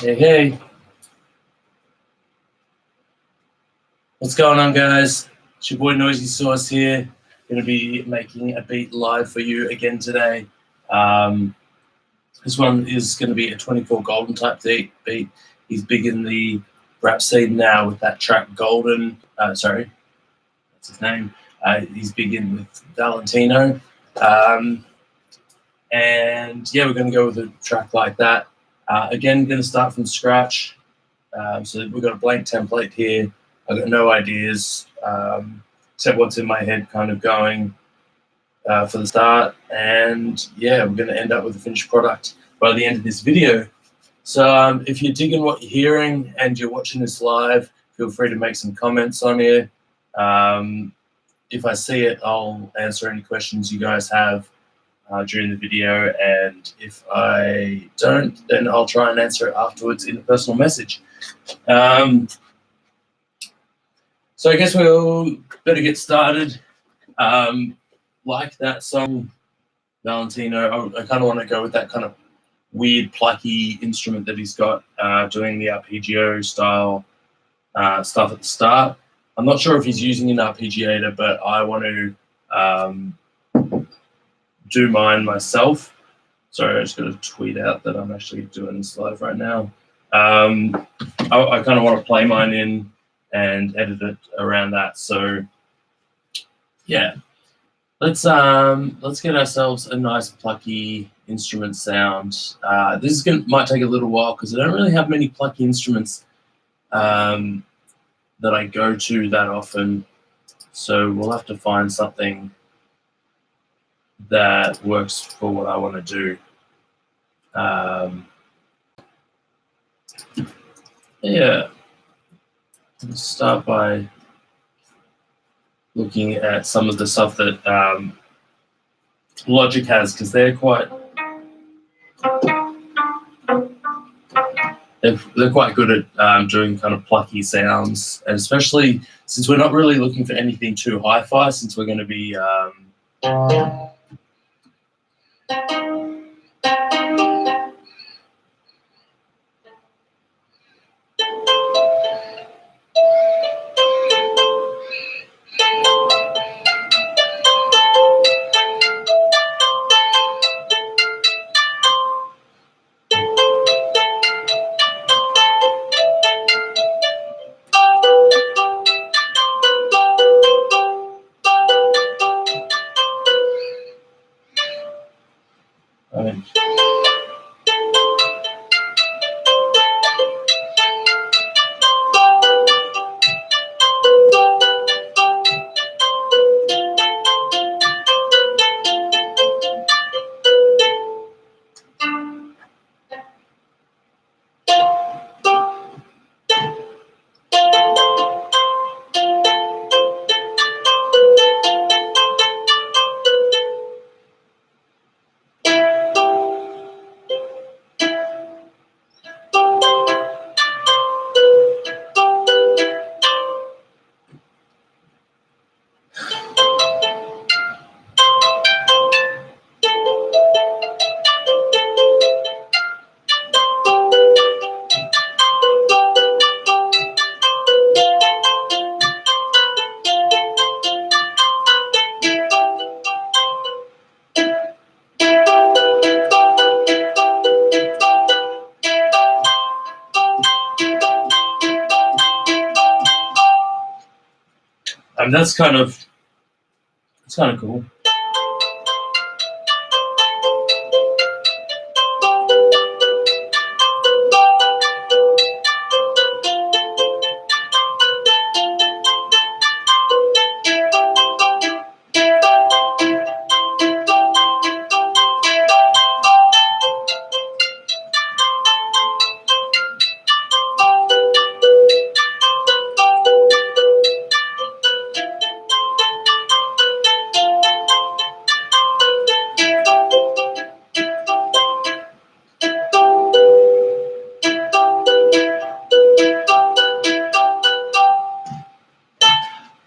Hey, hey. What's going on, guys? It's your boy Noisy Sauce here. Going to be making a beat live for you again today. This one is going to be a 24kGoldn type beat. He's big in the rap scene now with that track Golden. Sorry, that's his name. He's big in with Valentino. And yeah, we're going to go with a track like that. Again, going to start from scratch. So we've got a blank template here. I've got no ideas except what's in my head kind of going for the start. And yeah, we're going to end up with a finished product by the end of this video. So if you're digging what you're hearing and you're watching this live, feel free to make some comments on here. If I see it, I'll answer any questions you guys have during the video, and if I don't, then I'll try and answer it afterwards in a personal message. So I guess we'll better get started. Like that song, Valentino, I kind of want to go with that kind of weird plucky instrument that he's got, doing the arpeggio style stuff at the start. I'm not sure if he's using an arpeggiator, but I want to do mine myself. Sorry, I just got to tweet out that I'm actually doing this live right now. I kind of want to play mine in and edit it around that. So yeah, let's get ourselves a nice plucky instrument sound. This might take a little while because I don't really have many plucky instruments that I go to that often. So we'll have to find something that works for what I want to do. Yeah, let's start by looking at some of the stuff that Logic has, because they're quite good at doing kind of plucky sounds, and especially since we're not really looking for anything too hi-fi, since we're going to be that's kind of cool.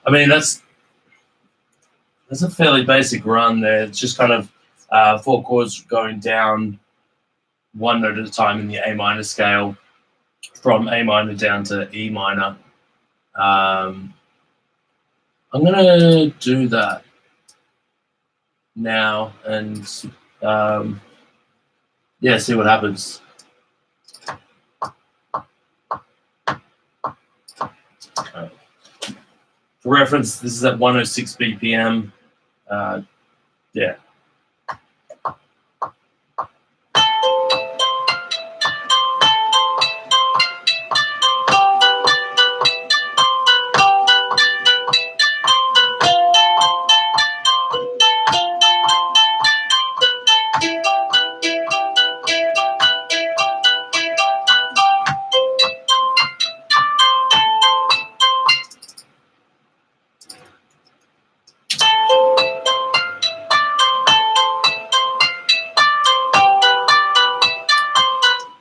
I mean, that's a fairly basic run there. It's just kind of 4 chords going down one note at a time in the A minor scale. from A minor down to E minor. I'm gonna do that now and yeah, see what happens. For reference, this is at 106 BPM. Yeah.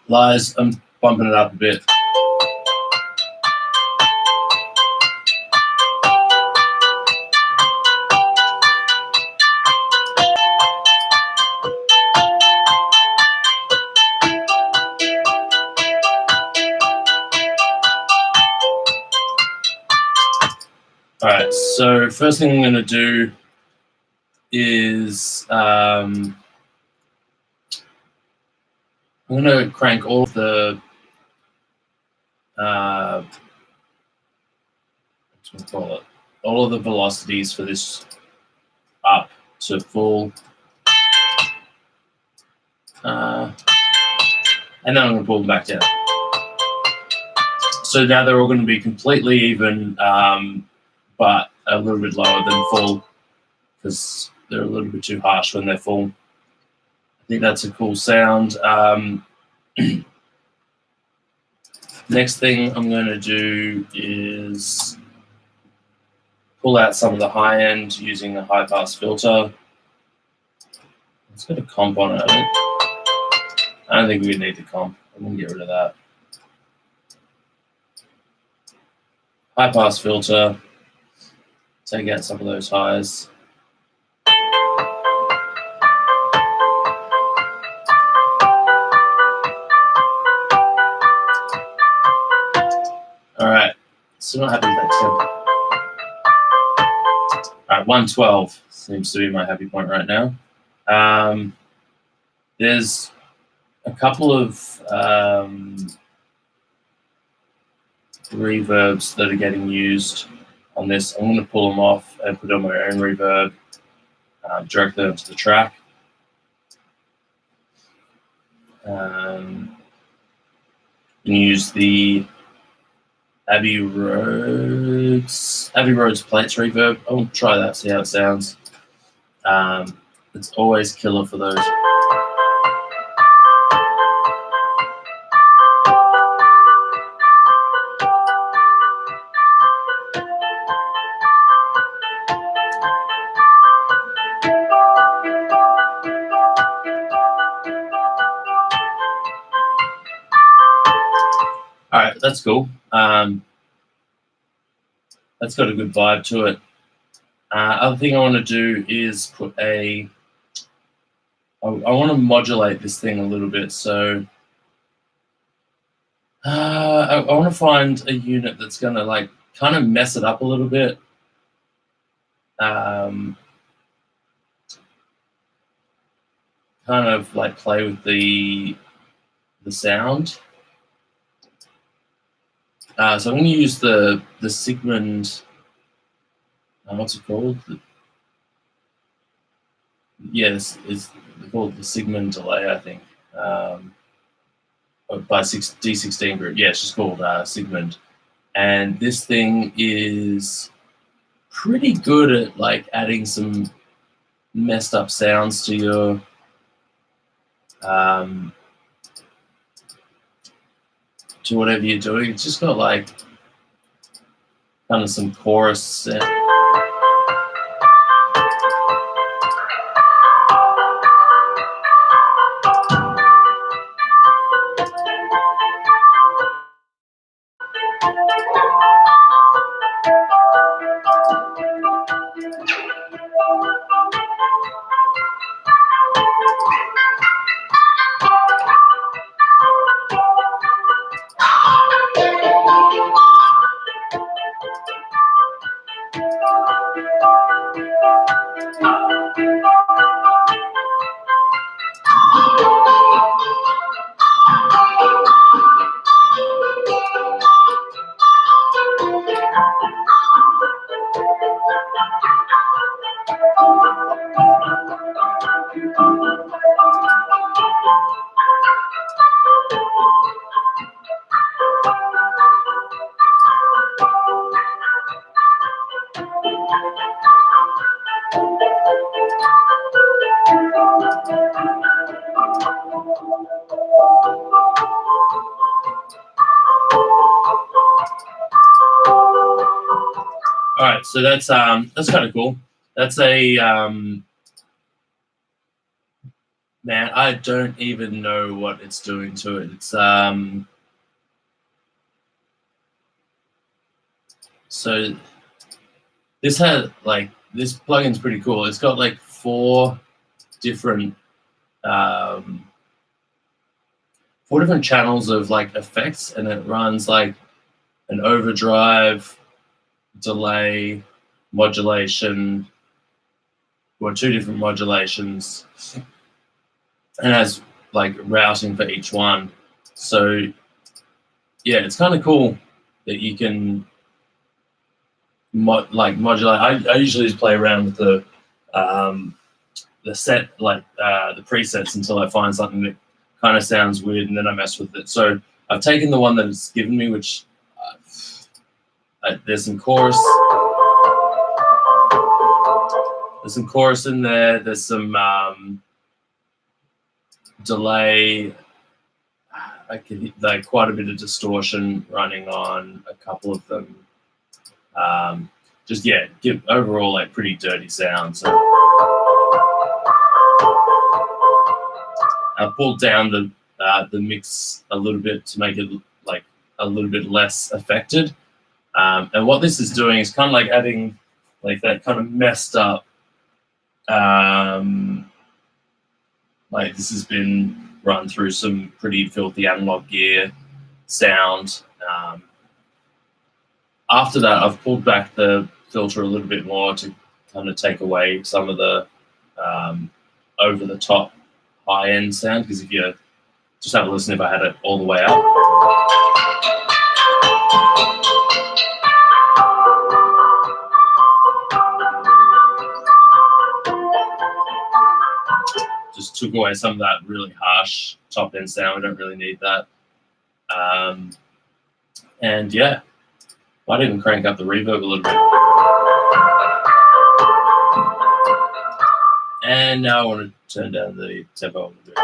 Lies, I'm bumping it up a bit. All right, so first thing I'm going to do is I'm going to crank all of the what do we call it? All of the velocities for this up to full, and then I'm going to pull them back down. So now they're all going to be completely even, but a little bit lower than full because they're a little bit too harsh when they're full. I think that's a cool sound. Next thing I'm going to do is pull out some of the high end using a high pass filter. Let's get a comp on it. I don't think we need the comp. I'm going to get rid of that. High pass filter. Take out some of those highs. All right, still not happy with that tempo. All right, 112 seems to be my happy point right now. There's a couple of reverbs that are getting used on this. I'm going to pull them off and put on my own reverb directly onto the track. And use the Abbey Roads plates reverb. I'll try that, see how it sounds. It's always killer for those. All right, that's cool. That's got a good vibe to it. Other thing I want to do is put I want to modulate this thing a little bit. So I want to find a unit that's going to like kind of mess it up a little bit. Kind of like play with the sound. So I'm going to use the Sigmund. What's it called? Yes, it's called the Sigmund delay, I think. By D16 group. Yeah, it's just called Sigmund. And this thing is pretty good at like adding some messed up sounds to your to whatever you're doing. It's just got like kind of some chorus sound. All right, so that's kind of cool. That's a man. I don't even know what it's doing to it. It's so this has like this plugin's pretty cool. It's got like 4 different 4 different channels of like effects, and it runs like an overdrive, delay, modulation, or 2 different modulations, and has like routing for each one. So yeah, it's kind of cool that you can modulate. I usually just play around with the set, like the presets, until I find something that kind of sounds weird, and then I mess with it. So I've taken the one that it's given me, which there's some chorus. There's some chorus in there. There's some delay. I can like quite a bit of distortion running on a couple of them. Just yeah, give overall like pretty dirty sound. So I pulled down the mix a little bit to make it like a little bit less affected. And what this is doing is kind of like adding like that kind of messed up. Like this has been run through some pretty filthy analog gear sound. After that, I've pulled back the filter a little bit more to kind of take away some of the over the top high end sound, because if you just have a listen, if I had it all the way up. Just took away some of that really harsh top end sound. We don't really need that. And yeah, might even crank up the reverb a little bit. And now I want to turn down the tempo a little bit.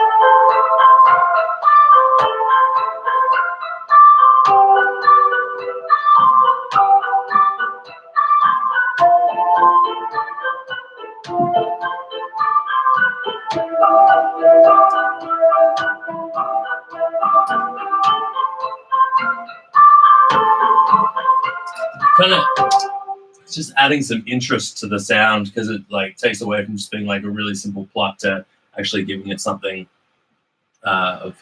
Kind of just adding some interest to the sound, because it like takes away from just being like a really simple pluck to actually giving it something of a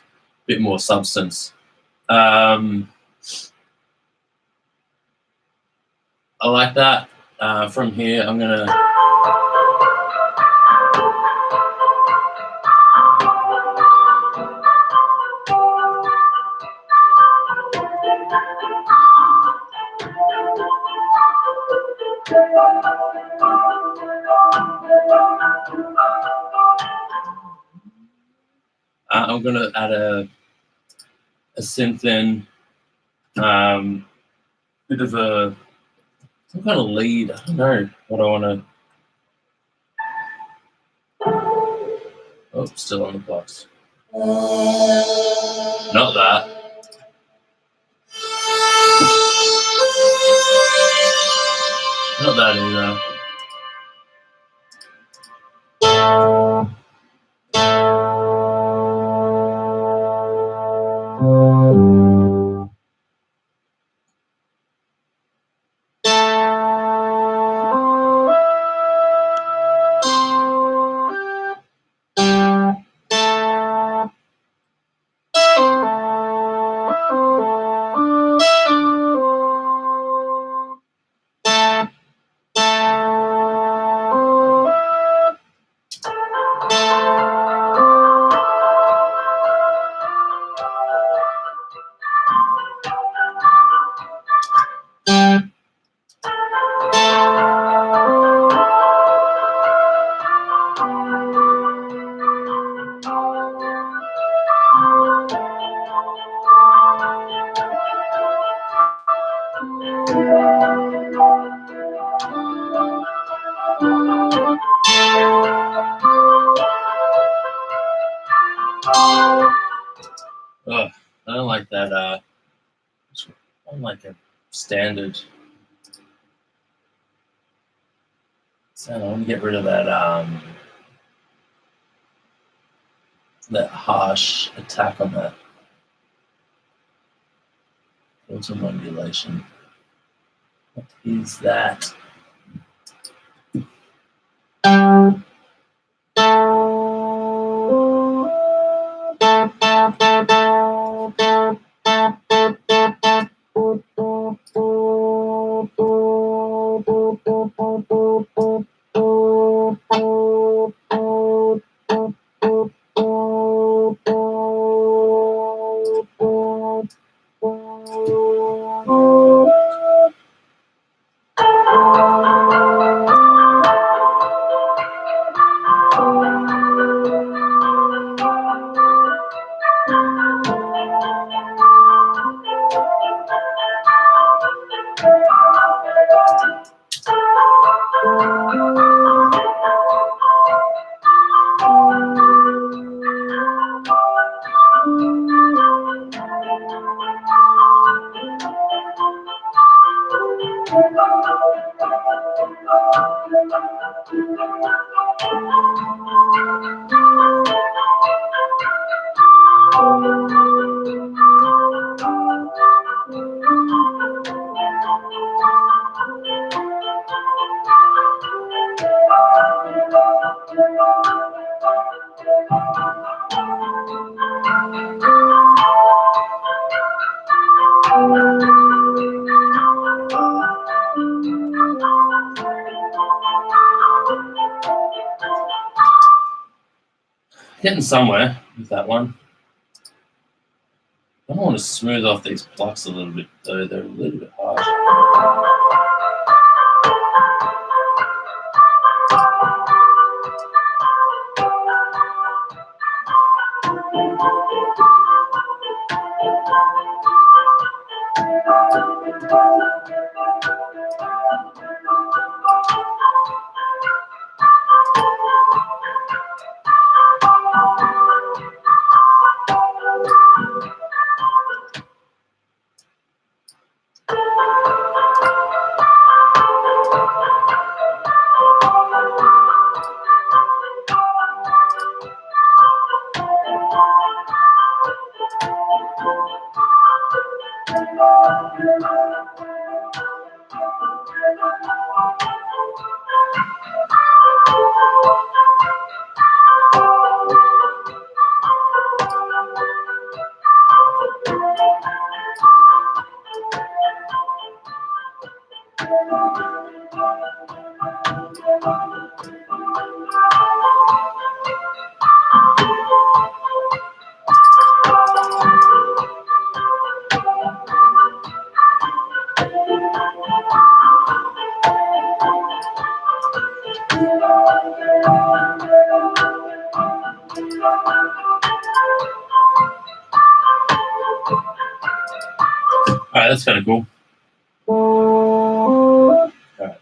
bit more substance. I like that. From here, I'm gonna add a synth in, bit of some kind of lead. I don't know what I want to. Oh, still on the box. Not that. Not that either. Oh, I don't like that. I don't like a standard. So I want to get rid of that harsh attack on that auto modulation. What is that? Getting somewhere with that one. I want to smooth off these plucks a little bit, though. They're a little bit harsh. Alright, that's kind of cool. Alright.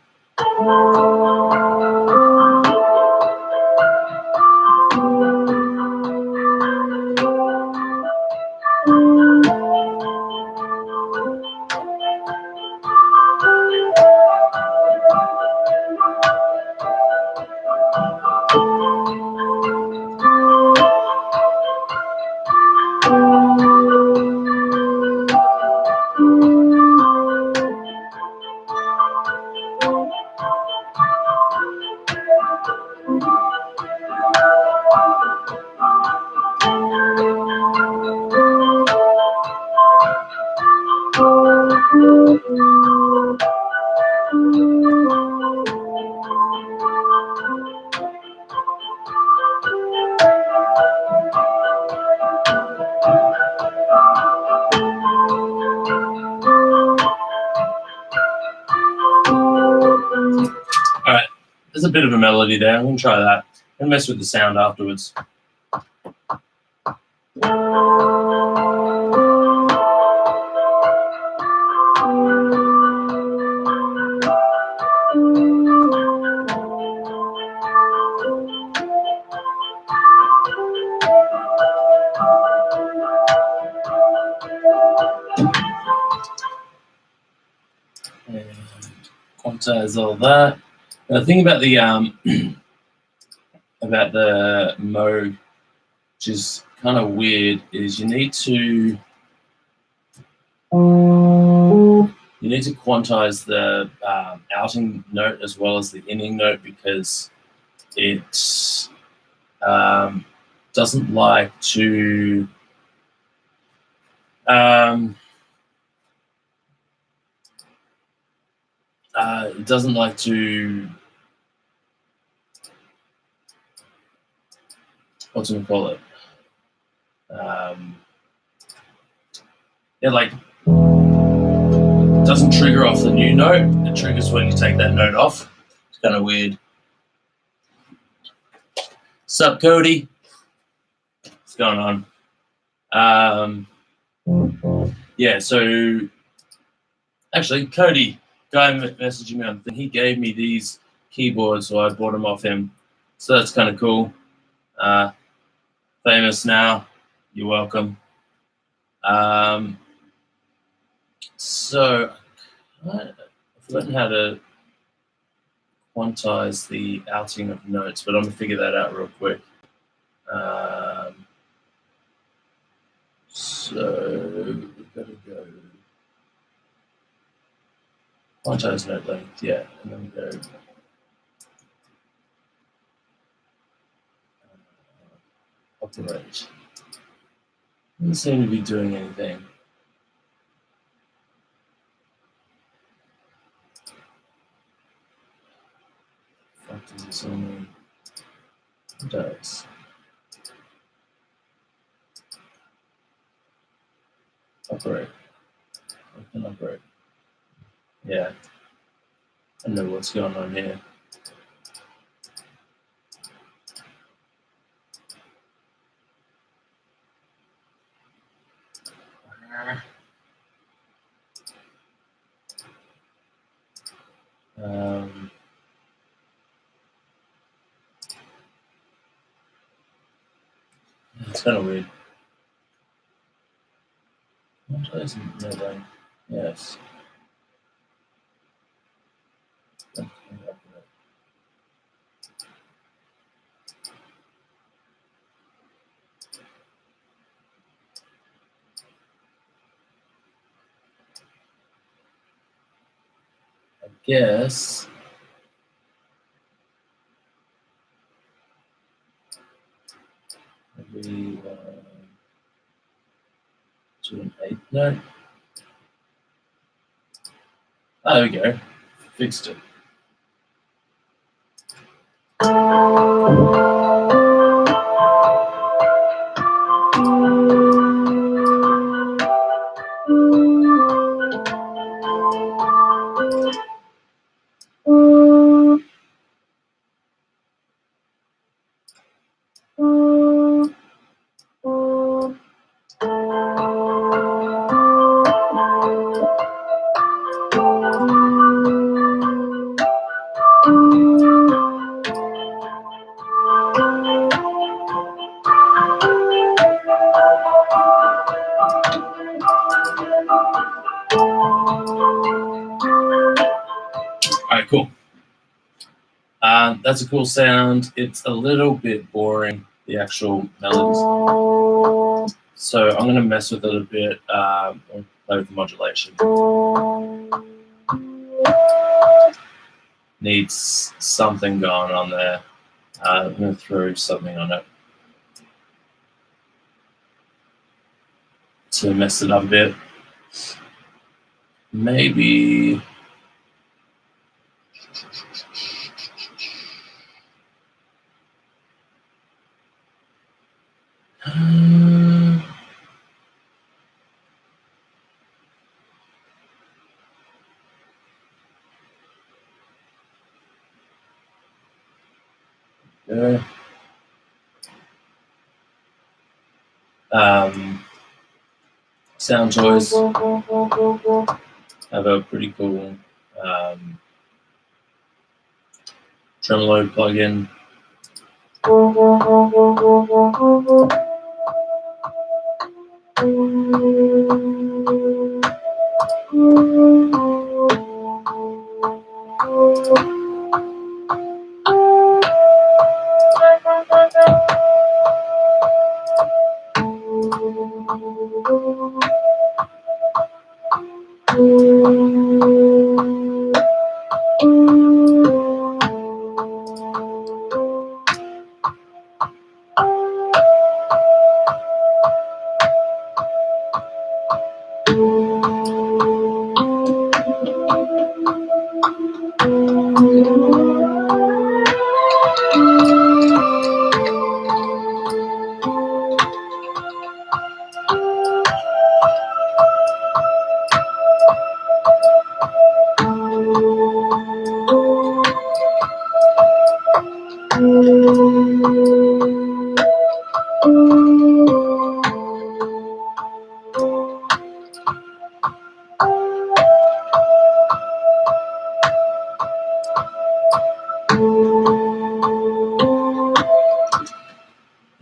Alright, there's a bit of a melody there. I'm going to try that and mess with the sound afterwards. And quantize all that. The thing about the Moog, which is kind of weird, is you need to quantize the outing note as well as the inning note, because it doesn't like to what do we call it? It like doesn't trigger off the new note. It triggers when you take that note off. It's kind of weird. Sup, Cody? What's going on? Yeah, so actually, Cody, guy messaging me on, he gave me these keyboards, so I bought them off him. So that's kind of cool. Famous now. You're welcome. So I've forgotten how to quantize the outing of notes, but I'm going to figure that out real quick. So we've got to go quantize note length, yeah, and then we go operate. Doesn't seem to be doing anything. What does this all mean? It does. Operate. Open operate. Yeah. I know what's going on here. It's kind of weird. What is it? Yes. I guess maybe to an 8 note. Oh, there we go. Fixed it. Alright, cool. That's a cool sound. It's a little bit boring, the actual melodies. So I'm going to mess with it a bit, play with the modulation. Needs something going on there. I'm going to throw something on it to mess it up a bit. Maybe Sound Choice have a pretty cool tremolo plugin.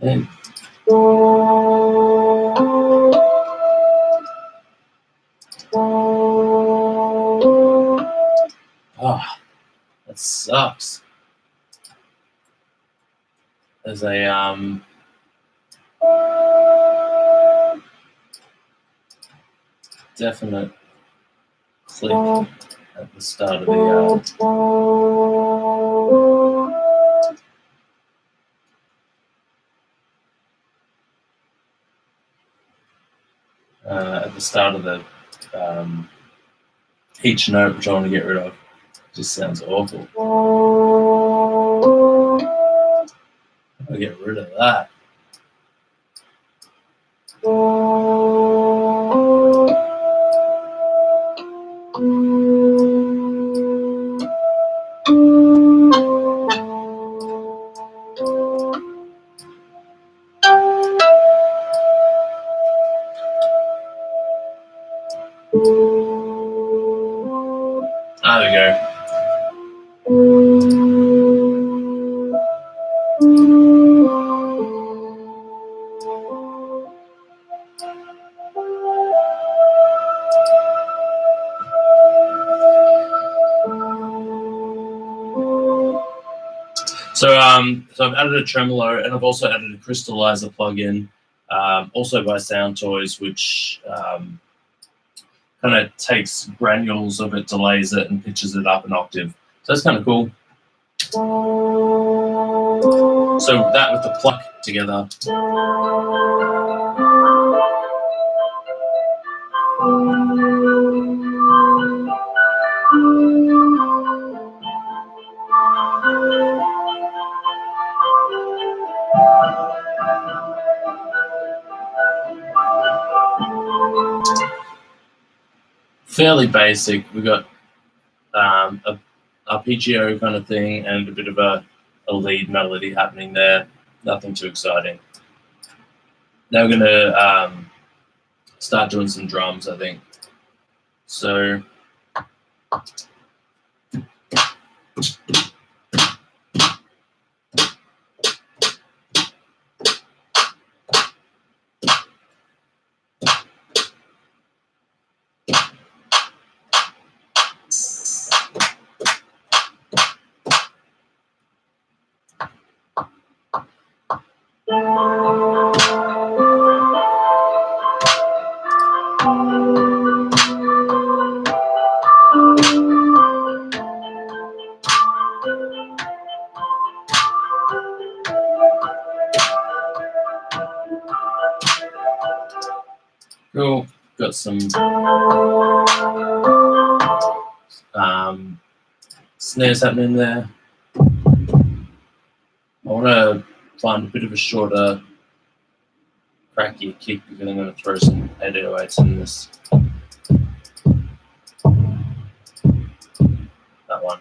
And that sucks. There's a definite click at the start of the each note, which I want to get rid of. Just sounds awful. I'll get rid of that. There we go. So I've added a tremolo, and I've also added a crystallizer plugin, also by Sound Toys, which kind of takes granules of it, delays it, and pitches it up an octave. So that's kind of cool. So that with the pluck together. Fairly basic. We've got a arpeggio kind of thing and a bit of a lead melody happening there. Nothing too exciting. Now we're going to start doing some drums, I think. So cool. Got some snares happening there. I want to find a bit of a shorter, crackier kick because I'm going to throw some 808s in this. That one.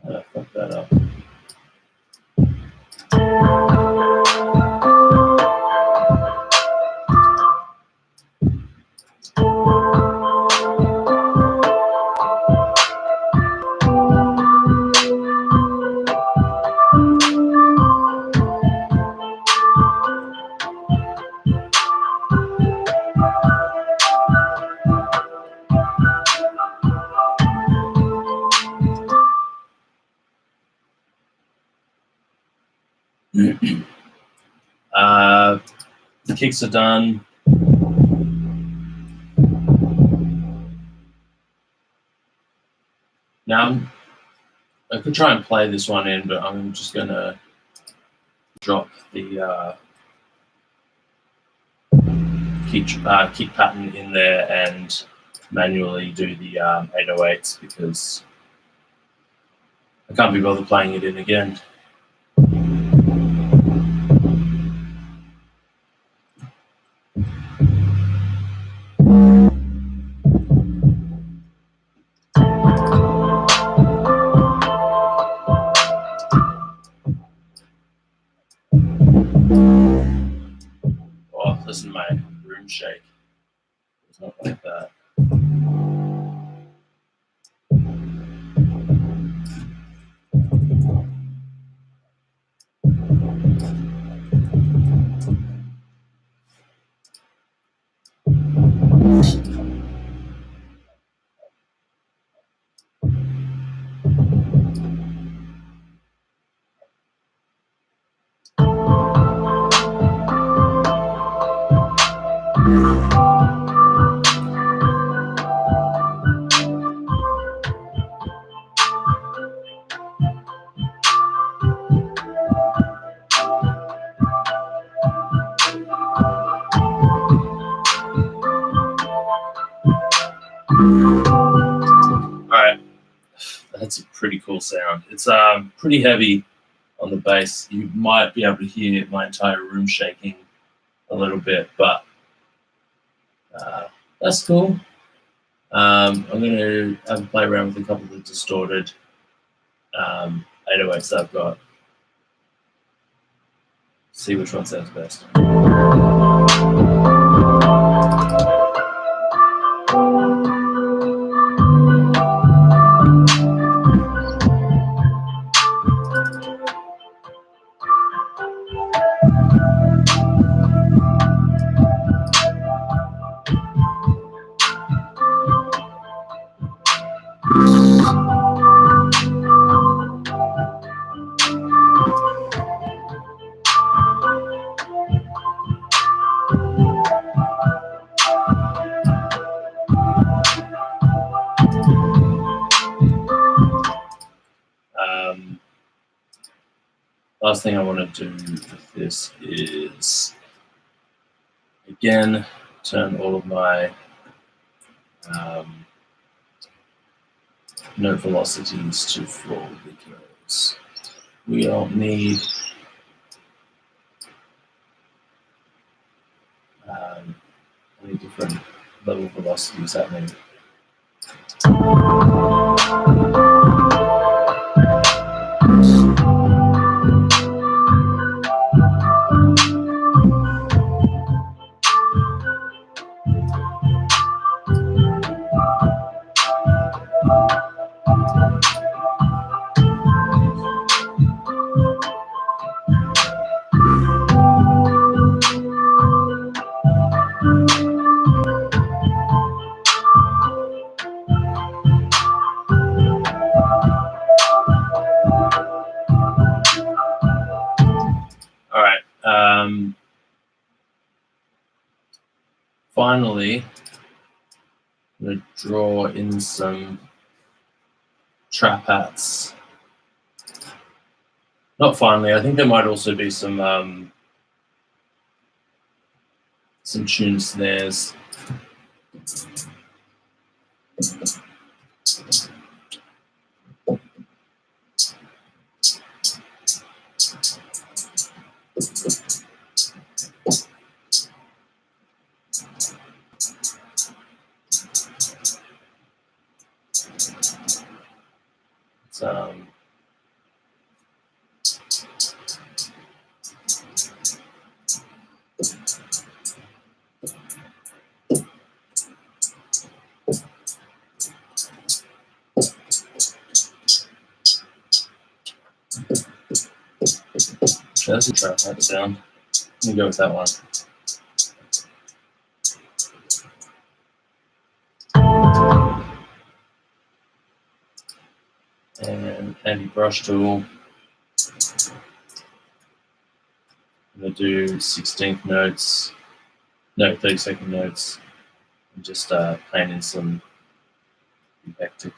I fucked that up. The kicks are done. Now I could try and play this one in, but I'm just gonna drop the kick pattern in there and manually do the 808s because I can't be bothered playing it in again. Oh, listen to my room shake. It's not like that. Alright, that's a pretty cool sound. It's pretty heavy on the bass. You might be able to hear my entire room shaking a little bit, but that's cool. I'm going to have a play around with a couple of the distorted 808s that I've got. See which one sounds best. Last thing I want to do with this is, again, turn all of my note velocities to full because we don't need any different level velocities happening. Finally, I'm going to draw in some trap hats. Not finally, I think there might also be some tune snares. That's a trap hat sound. Let me go with that one. And handy brush tool. do 16th notes, no 32nd notes, and just playing in some hectic.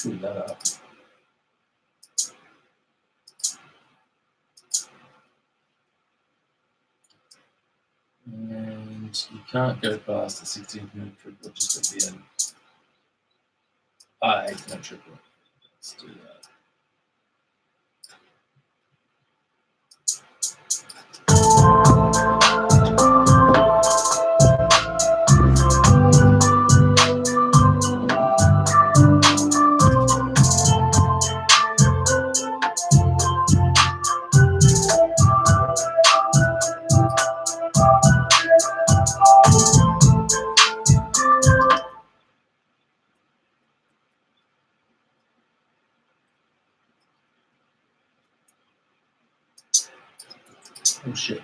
Screw that up. And you can't go past the 16th note triple just at the end. 8th note triple. Let's do that. Oh shit.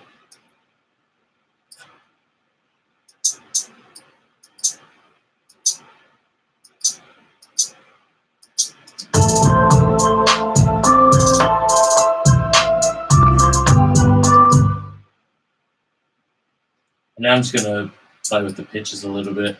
Now I'm just going to play with the pitches a little bit.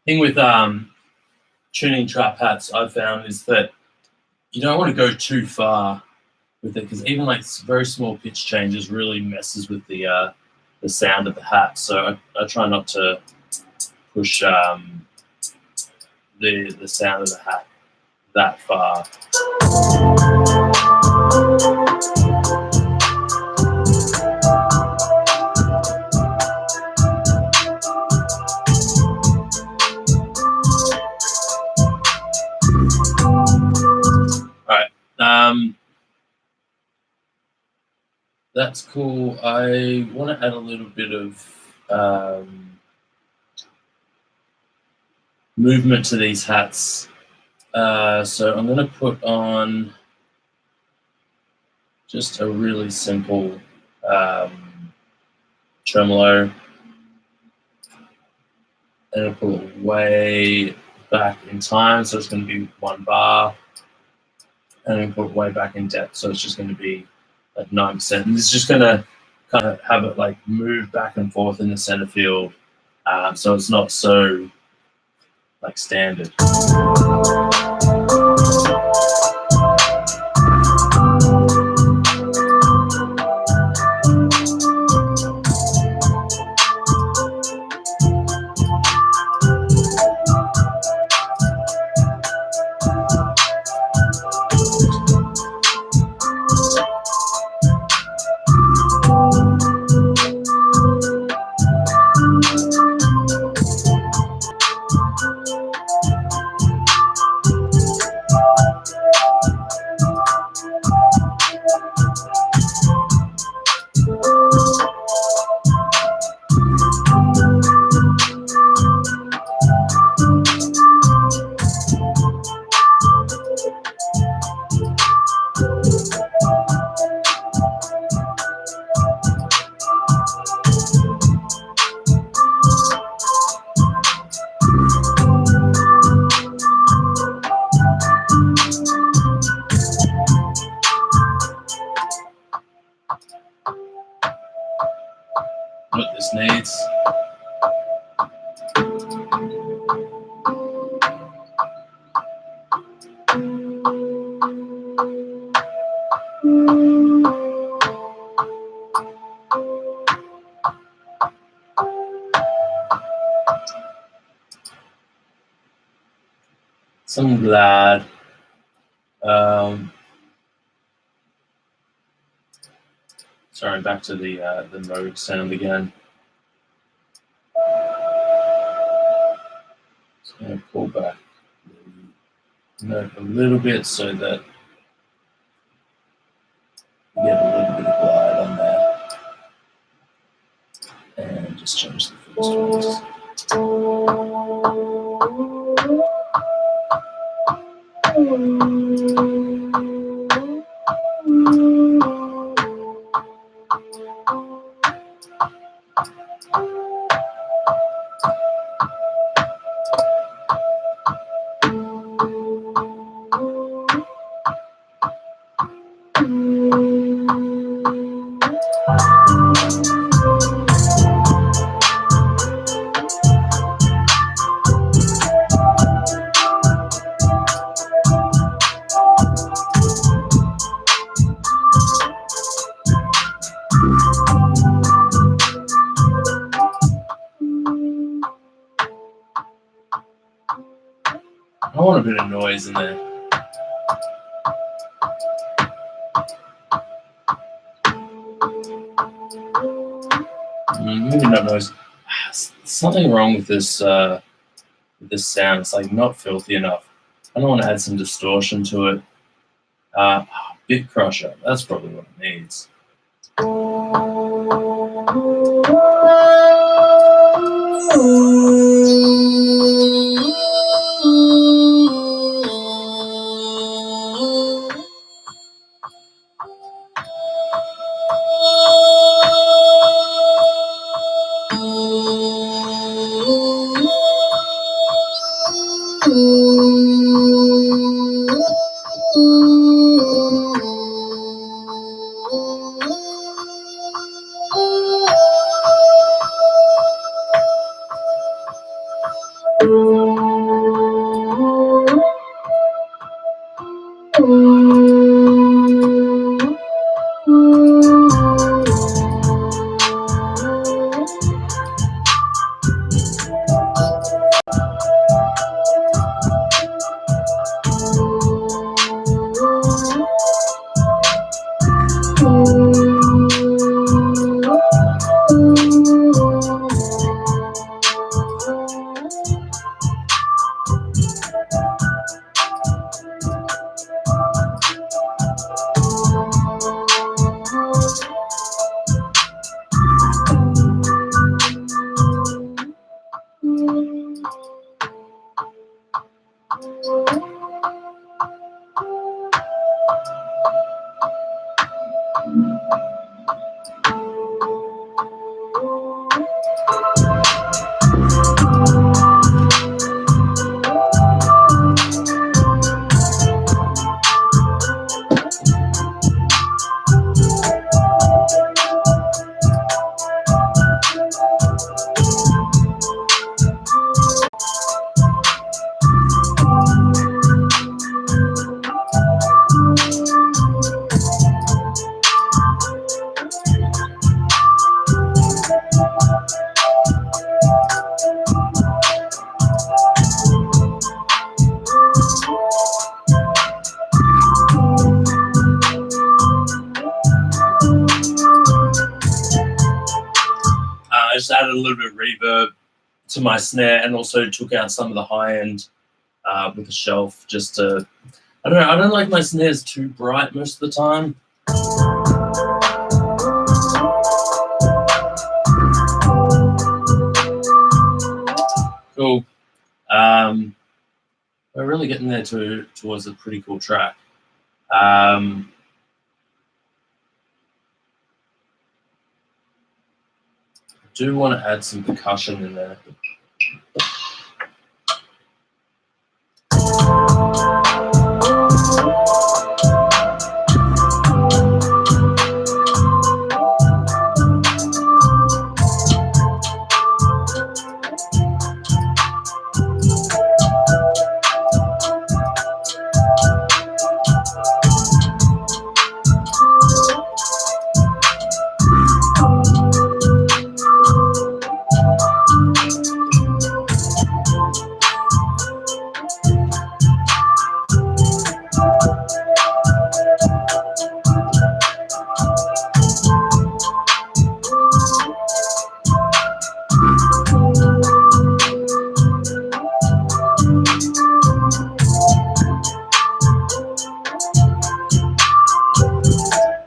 Thing with tuning trap hats I've found is that you don't want to go too far with it, because even like very small pitch changes really messes with the sound of the hat. So I try not to push the sound of the hat that far. All right. That's cool. I want to add a little bit of movement to these hats. So I'm going to put on just a really simple tremolo, and I'll pull it way back in time, so it's going to be 1 bar, and then put it way back in depth, so it's just going to be like 9%. And it's just going to kind of have it like move back and forth in the center field, so it's not so like standard. What this needs. Some glad. Sorry, back to the mode sound again. So I'm going to pull back the note a little bit so that we get a little bit of glide on there. And just change the first I want a bit of noise in there. Maybe not noise. Something wrong with this sound. It's like not filthy enough. I don't want to add some distortion to it. Bit crusher. That's probably what it needs. I just added a little bit of reverb to my snare and also took out some of the high end with the shelf just to, I don't know, I don't like my snares too bright most of the time. Cool. We're really getting there towards a pretty cool track. I do want to add some percussion in there.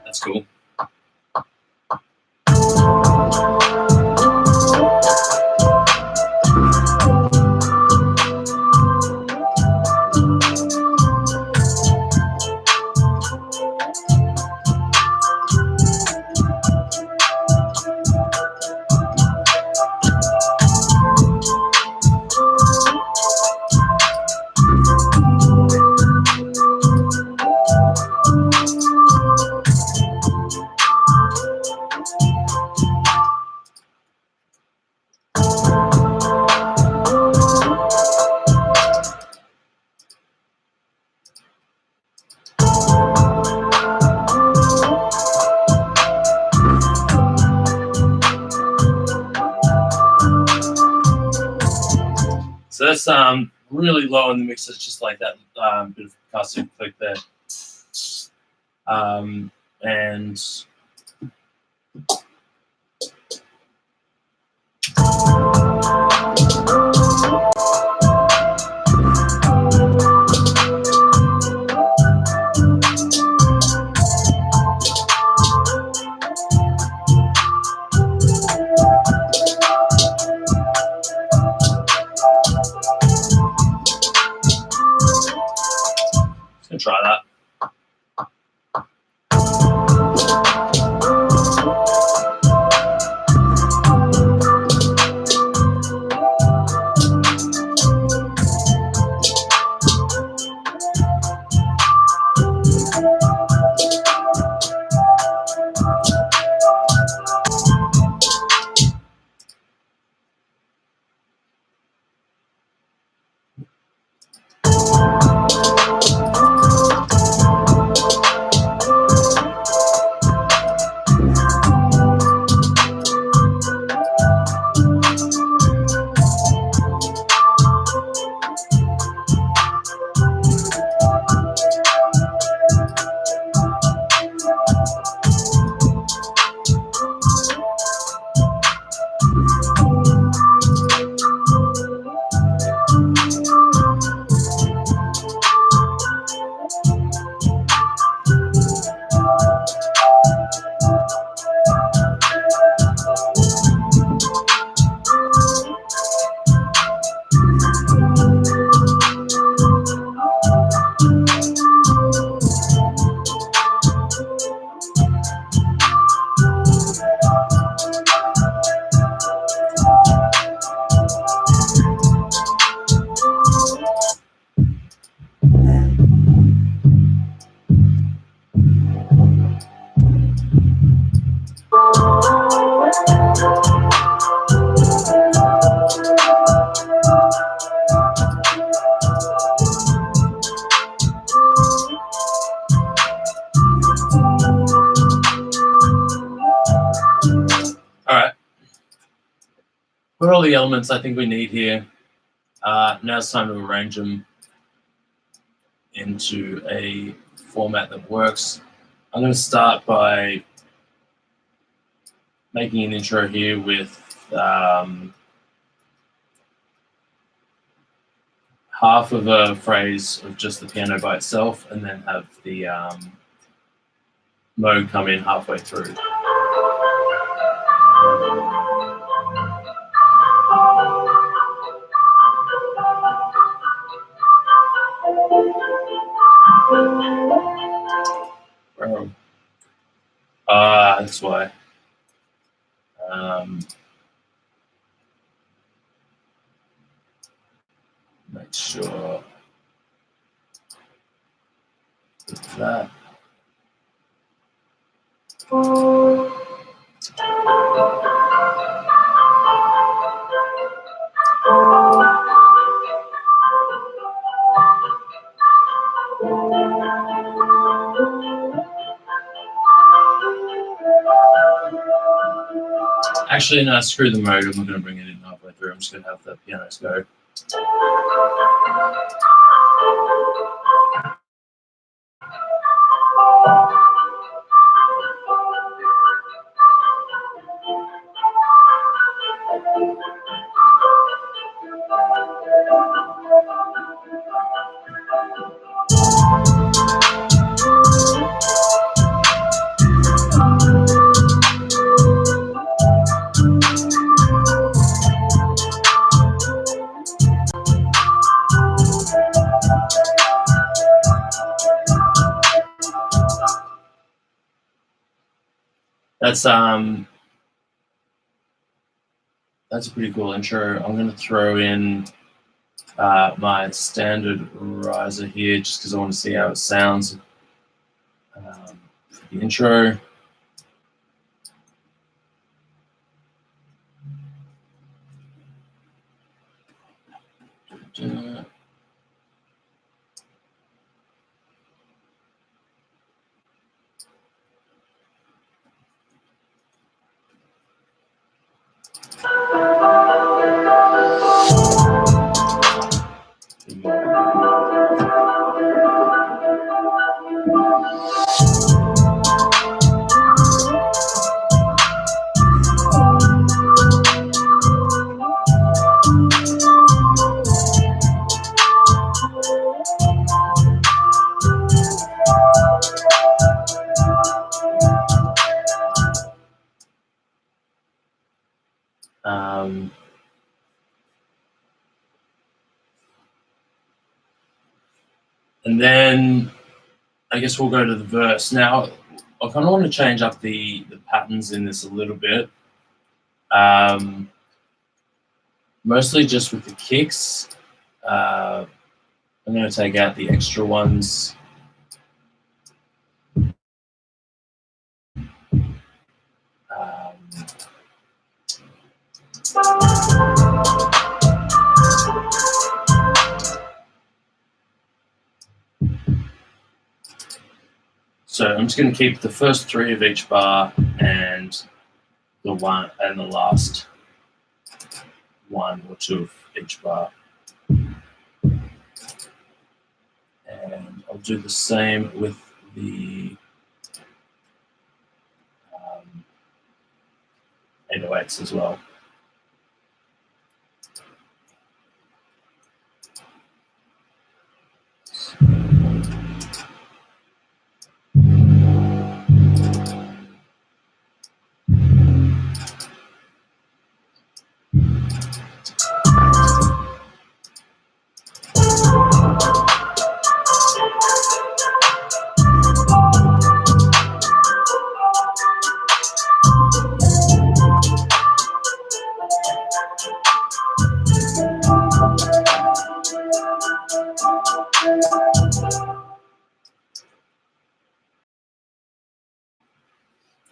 That's cool. So that's really low in the mix. It's just like that bit of percussive click there. And try that. All right. Put all the elements I think we need here. Now it's time to arrange them into a format that works. I'm going to start by making an intro here with half of a phrase of just the piano by itself, and then have the mode come in halfway through. That's why. Make sure that. Actually, no, screw the mode. I'm not going to bring it in halfway through. I'm just going to have the pianos go. That's a pretty cool intro. I'm going to throw in my standard riser here just because I want to see how it sounds. The intro. And then I guess we'll go to the verse. Now, I kind of want to change up the patterns in this a little bit. Mostly just with the kicks. I'm going to take out the extra ones. So I'm just going to keep the first three of each bar and the one and the last one or two of each bar. And I'll do the same with the 808s as well.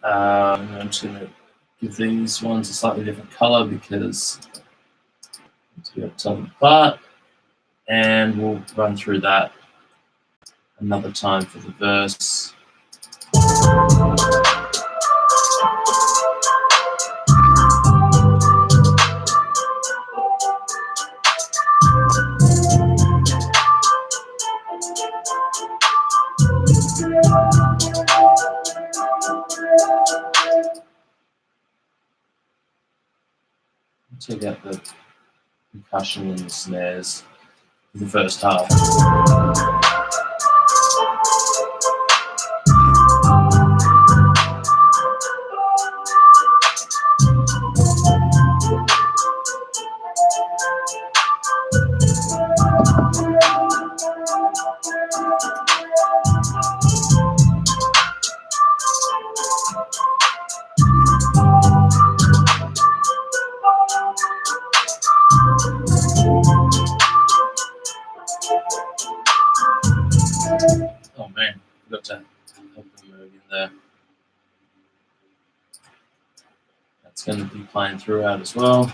I'm just going to give these ones a slightly different color because to be able to tell them apart. And we'll run through that another time for the verse. Take out the percussion and the snares for the first half. Oh man, forgot to help them move in there. That's going to be playing throughout as well.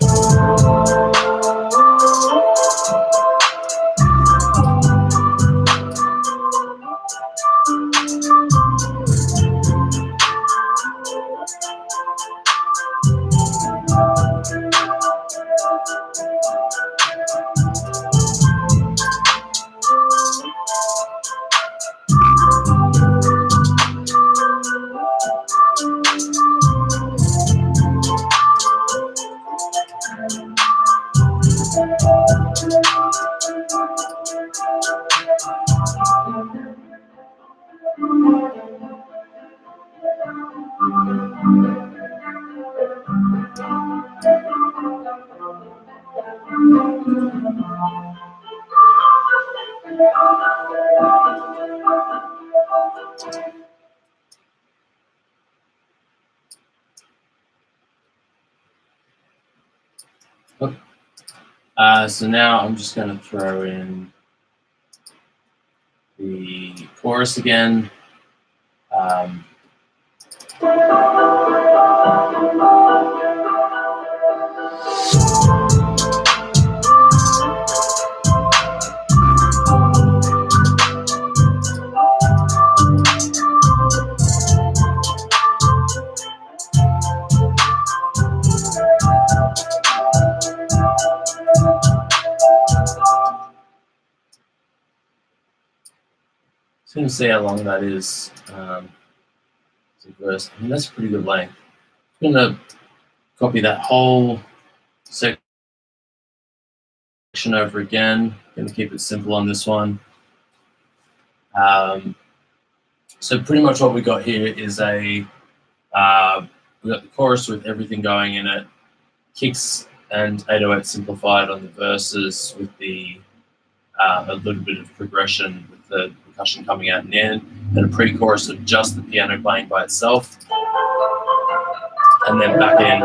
So now I'm just going to throw in the chorus again. Just going to see how long that is. Verse. I mean, that's a pretty good length. I'm going to copy that whole section over again. Going to keep it simple on this one. So pretty much what we got here is we got the chorus with everything going in it, kicks and 808 simplified on the verses with the a little bit of progression with the percussion coming out in the end, and a pre-chorus of just the piano playing by itself, and then back in.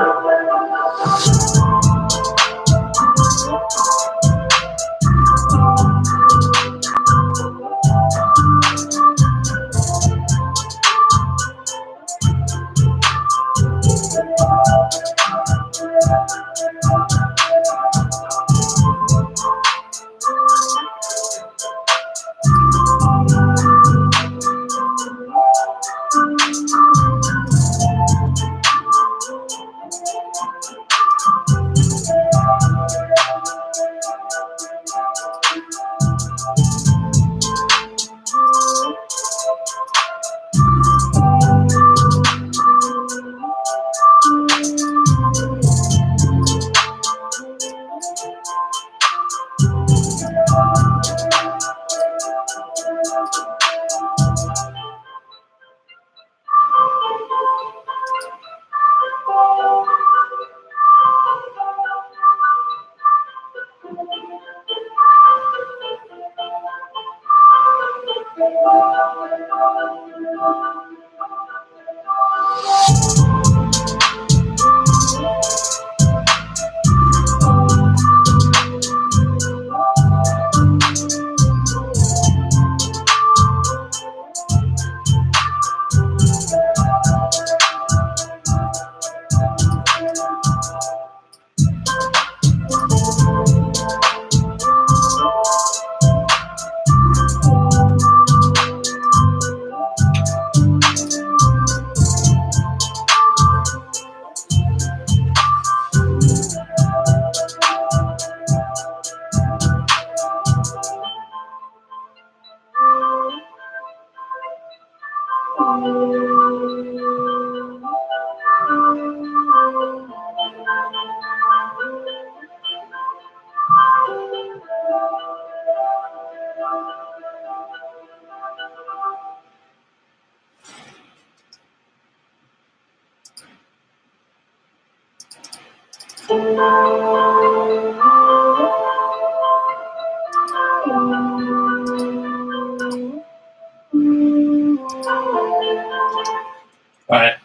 All right,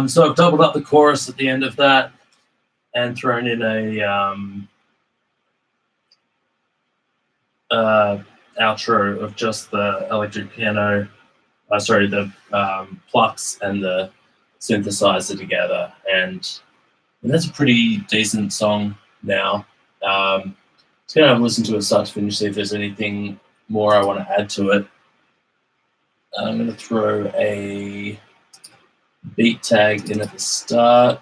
so I've doubled up the chorus at the end of that and thrown in a outro of just the electric piano, the plucks and the synthesizer together, and that's a pretty decent song now. Just gonna have a listen to it start to finish, see if there's anything more I want to add to it. I'm gonna throw a beat tag in at the start.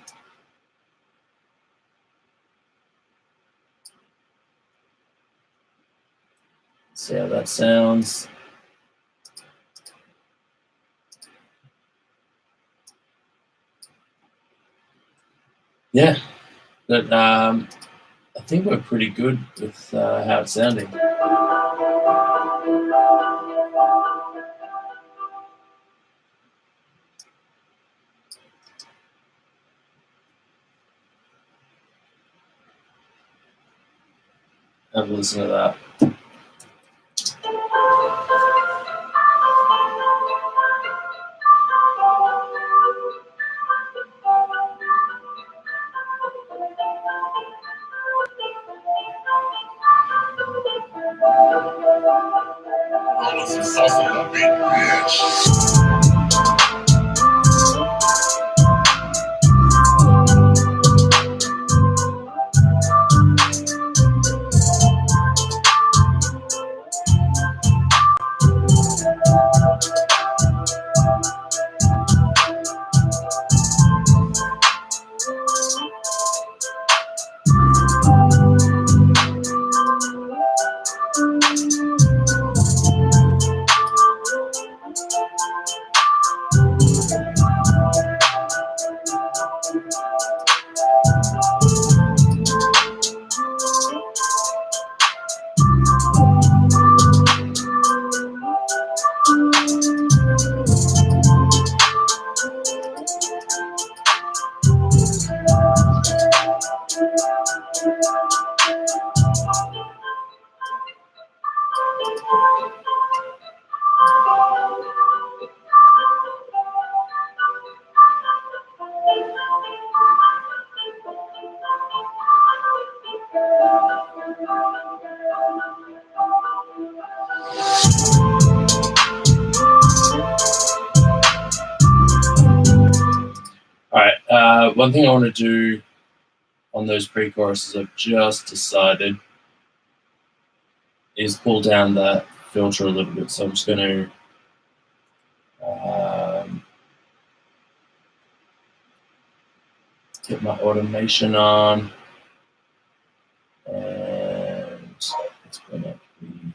See how that sounds. Yeah, but I think we're pretty good with how it's sounding. Have a listen to that. All right, one thing I want to do on those pre-choruses I've just decided is pull down that filter a little bit. So I'm just going to get my automation on, and it's going to be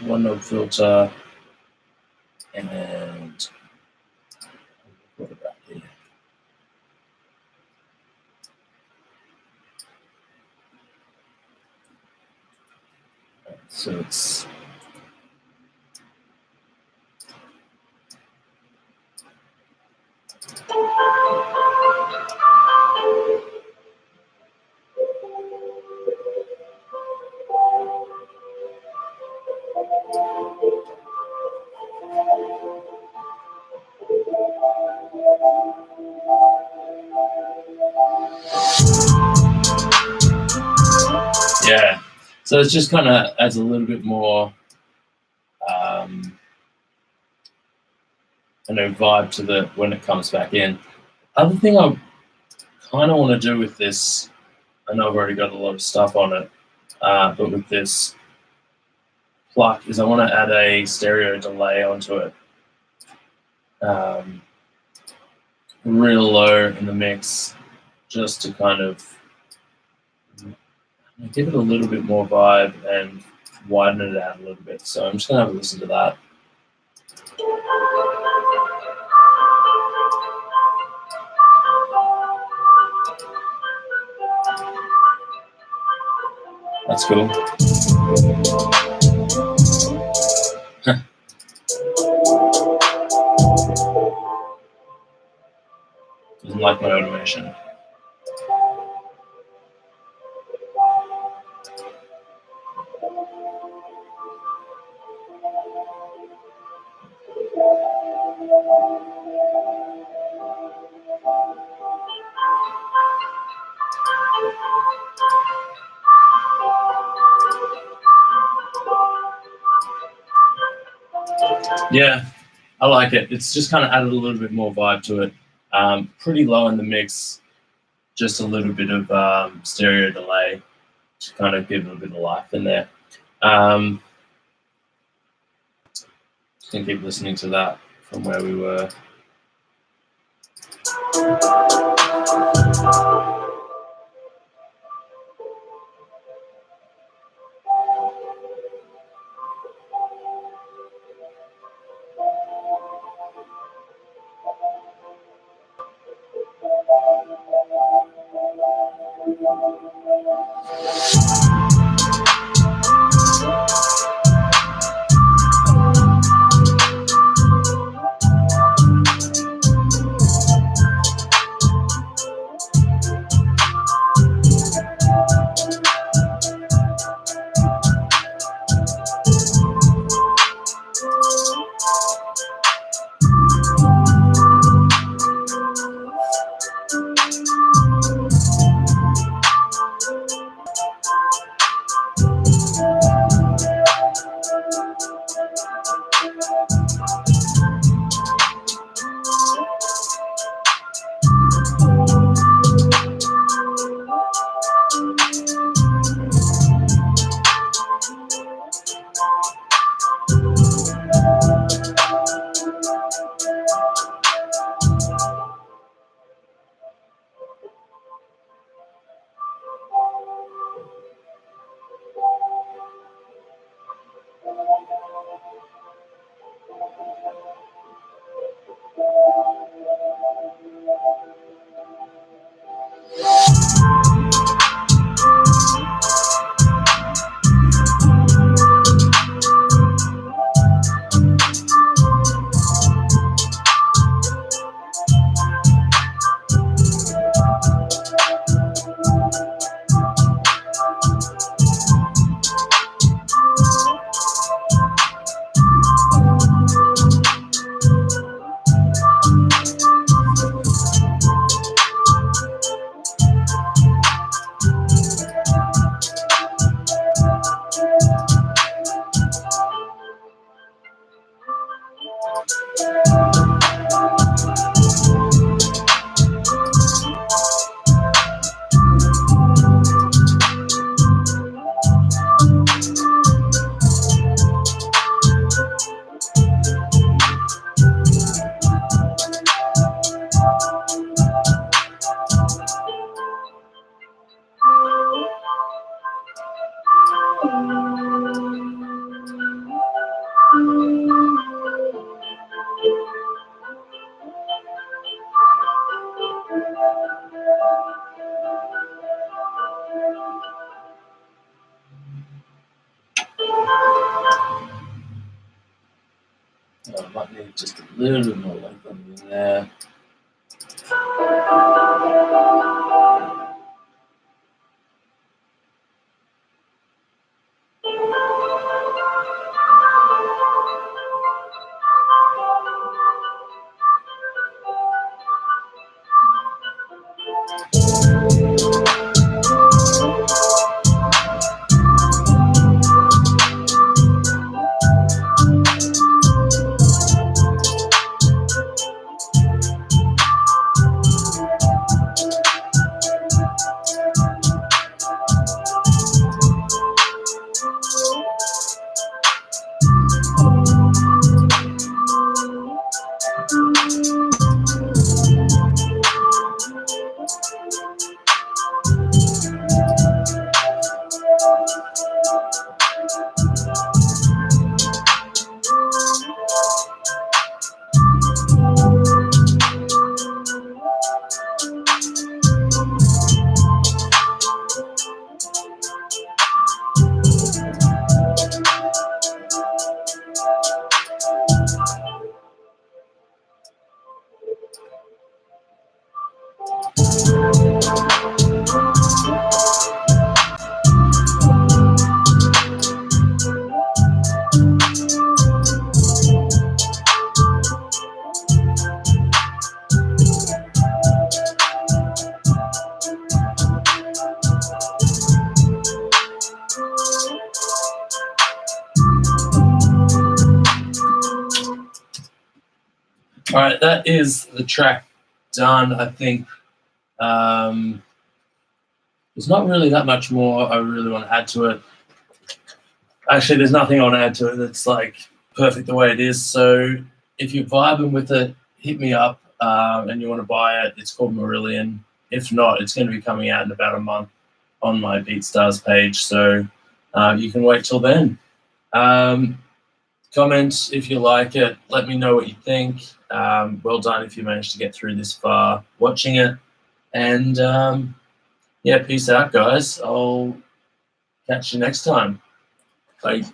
one node filter, and what about here? So it's yeah. So it's just kind of adds a little bit more, vibe to the when it comes back in. Other thing I kind of want to do with this, I know I've already got a lot of stuff on it, but with this pluck is I want to add a stereo delay onto it, real low in the mix, just to kind of give it a little bit more vibe and widen it out a little bit. So I'm just going to have a listen to that. That's cool. Doesn't like my automation. Yeah, I like it. It's just kind of added a little bit more vibe to it. Pretty low in the mix, just a little bit of stereo delay to kind of give it a bit of life in there. Just gonna keep listening to that from where we were. I might need just a little bit more length on there. All right, that is the track done. I think there's not really that much more I really want to add to it. Actually, there's nothing I want to add to it that's like perfect the way it is. So if you're vibing with it, hit me up and you want to buy it. It's called Marillion. If not, it's going to be coming out in about a month on my BeatStars page. So you can wait till then. Comment if you like it. Let me know what you think. Well done if you managed to get through this far watching it. And yeah, peace out, guys. I'll catch you next time. Bye.